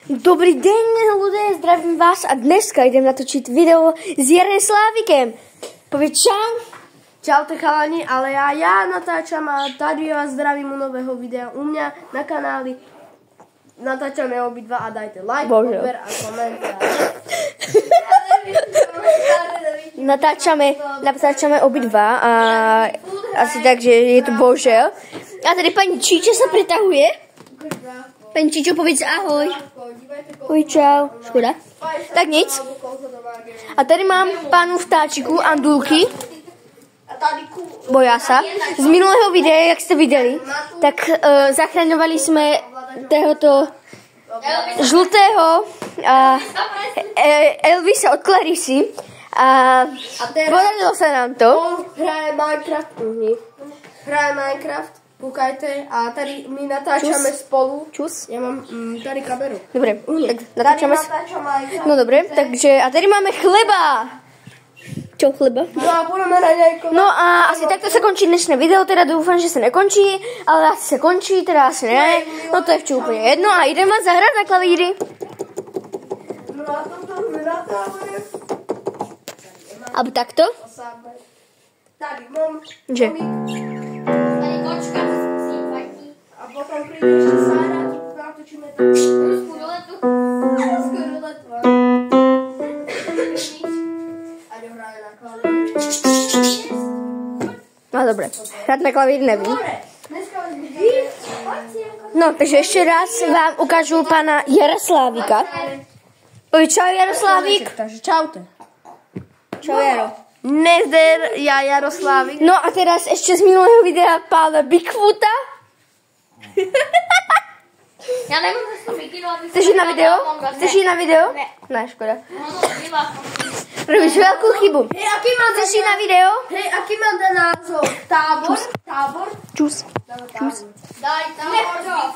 Dobrý deň, ľudia, zdravím vás a dneska idem natočiť video s Jaroslávikem. Povedz čau. Čaute chalani, ale ja natáčam a tady vás zdravím u nového videa u mňa na kanáli. Natáčame obidva a dajte like, odber a komentár. Natáčame obidva a asi tak, že je to božel. A tady pani Číča sa pretahuje. Pani Číčo, povedz ahoj. Ahoj, čau. Škoda. Tak nic. A tady mám pánu vtáčiku Andulky. Boja sa. Z minulého videa, jak ste videli, tak zachraňovali sme tohoto žlutého Elvisa od Clarisy a podarilo sa nám to. On hraje Minecraft, kúkajte a tady my natáčame spolu. Čus. Ja mám tady kameru. Dobre, tak natáčame. No dobre, takže a tady máme chleba. Čo chleba? No a budeme raňajkovať. No a asi takto sa končí dnešné video, teda dúfam, že sa nekončí, ale asi sa končí, teda asi ne. No to je vču úplne jedno a idem vás zahrať na klavíri. No a toto sme natáčali. Alebo takto? Tady mám. Že? Tady kočka si vadí. A potom príde ešte Sára, natočíme to. Rusku ruletu. Skoro letva. A dohraje na klavíri. No dobre, hrať na klavíri nevím. Dneska vás vidíme. No, takže ešte raz vám ukážu pána Jaroslávika. Oj, čau Jaroslávik. Takže čaute. Čau Jaro. Nezder, ja Jaroslávik. No a teraz ešte z minulého videa pána Bigfoota. Já nemůžu s tom vykinout. Chceš jít na video? Chceš jít na video? Ne, škoda. Robíš veľkú chybu. Hej, aký má Chceš jít na video? Hej, aký má ten názov? Tábor? Tábor? Čus. Daj tábor.